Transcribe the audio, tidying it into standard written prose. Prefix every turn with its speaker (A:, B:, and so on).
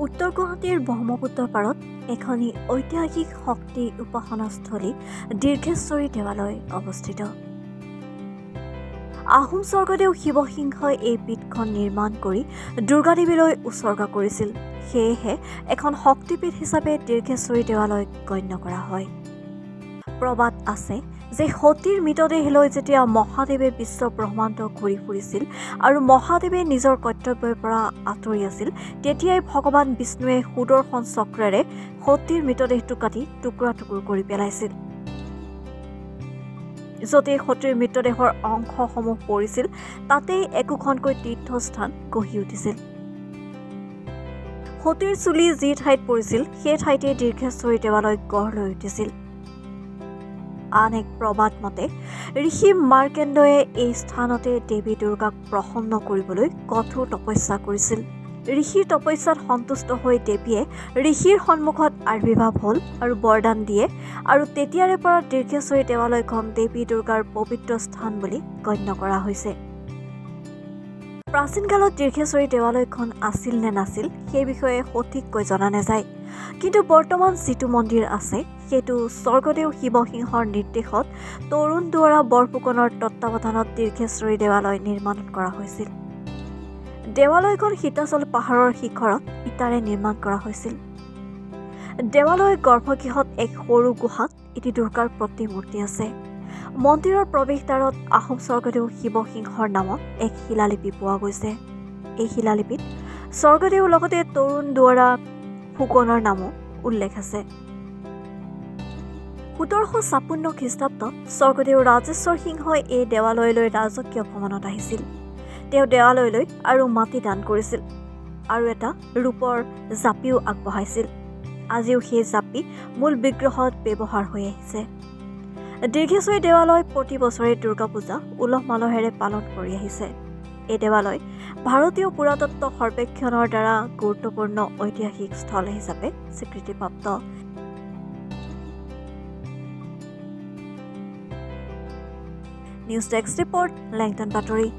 A: উত্তৰ গুৱাহাটীৰ ব্ৰহ্মপুত্ৰৰ পাৰত এখনি ঐতিহাসিক শক্তি উপাসনাস্থলী দীৰ্ঘেশ্বৰী দেৱালয় অৱস্থিত। আহোম স্বৰ্গদেউ শিৱসিংহই এই পীঠখন নিৰ্মাণ কৰি দুৰ্গাদেৱীলৈ উৎসৰ্গা কৰিছিল। সেয়েহে এখন শক্তিপীঠ হিচাপে দীৰ্ঘেশ্বৰী দেৱালয়ক গণ্য কৰা হয়। প্ৰবাদ আছে যে সতীৰ মৃতদেহলৈ যেতিয়া মহাদেৱে বিশ্ব ব্ৰহ্মাণ্ড ঘূৰি ফুৰিছিল আৰু মহাদেৱে নিজৰ কৰ্তব্যৰ পৰা আঁতৰি আছিল, তেতিয়াই ভগৱান বিষ্ণুৱে সুদৰ্শন চক্ৰেৰে সতীৰ মৃতদেহটো কাটি টুকুৰা টুকুৰ কৰি পেলাইছিল। য'তেই সতীৰ মৃতদেহৰ অংশসমূহ পৰিছিল, তাতেই একোখনকৈ তীৰ্থস্থান গঢ়ি উঠিছিল। সতীৰ চুলি যি ঠাইত পৰিছিল, সেই ঠাইতে দীৰ্ঘেশ্বৰী দেৱালয় গঢ় লৈ উঠিছিল। আন এক প্ৰবাদ মতে ঋষি মাৰ্কেণ্ডয়ে এই স্থানতে দেৱী দুৰ্গাক প্ৰসন্ন কৰিবলৈ কঠোৰ তপস্যা কৰিছিল। ঋষিৰ তপস্যাত সন্তুষ্ট হৈ দেৱীয়ে ঋষিৰ সন্মুখত আবিৰ্ভাৱ হ'ল আৰু বৰদান দিয়ে, আৰু তেতিয়াৰে পৰা দীৰ্ঘেশ্বৰী দেৱালয়খন দেৱী দুৰ্গাৰ পবিত্ৰ স্থান বুলি গণ্য কৰা হৈছে। প্ৰাচীন কালত দীৰ্ঘেশ্বৰী দেৱালয়খন আছিল নে নাছিল সেই বিষয়ে সঠিককৈ জনা নাযায়। কিন্তু বৰ্তমান যিটো মন্দিৰ আছে, সেইটো স্বৰ্গদেউ শিৱসিংহৰ নিৰ্দেশত তৰুণ দুৱৰা বৰফুকনৰ তত্বাৱধানত দীৰ্ঘেশ্বৰী দেৱালয় নিৰ্মাণ কৰা হৈছিল। দেৱালয়খন সীতাচল পাহাৰৰ শিখৰত ইটাৰে নিৰ্মাণ কৰা হৈছিল। দেৱালয়ৰ গৰ্ভগৃহত এক সৰু গুহাত এটি দুৰ্গাৰ প্ৰতিমূৰ্তি আছে। মন্দিৰৰ প্ৰৱেশদ্বাৰত আহোম স্বৰ্গদেউ শিৱসিংহৰ নামত এক শিলালিপি পোৱা গৈছে। এই শিলালিপিত স্বৰ্গদেউৰ লগতে তৰুণ দুৱৰা ফুকনৰ নামো উল্লেখ আছে। ১৭৫৬ খ্ৰীষ্টাব্দত স্বৰ্গদেউ ৰাজেশ্বৰ সিংহই এই দেৱালয়লৈ ৰাজকীয় ভ্ৰমণত আহিছিল। তেওঁ দেৱালয়লৈ আৰু মাটি দান কৰিছিল আৰু এটা ৰূপৰ জাপিও আগবঢ়াইছিল। আজিও সেই জাপি মূল বিগ্ৰহত ব্যৱহাৰ হৈ আহিছে। দীৰ্ঘেশ্বৰী দেৱালয় প্ৰতি বছৰে দুৰ্গা পূজা উলহ মালহেৰে পালন কৰি আহিছে। এই দেৱালয় ভাৰতীয় পুৰাতত্ত্ব সৰ্বেক্ষণৰ দ্বাৰা গুৰুত্বপূৰ্ণ ঐতিহাসিক স্থল হিচাপে স্বীকৃতিপ্ৰাপ্ত। নিউজ ডেস্ক ৰিপৰ্ট, লেংটন বাতৰি।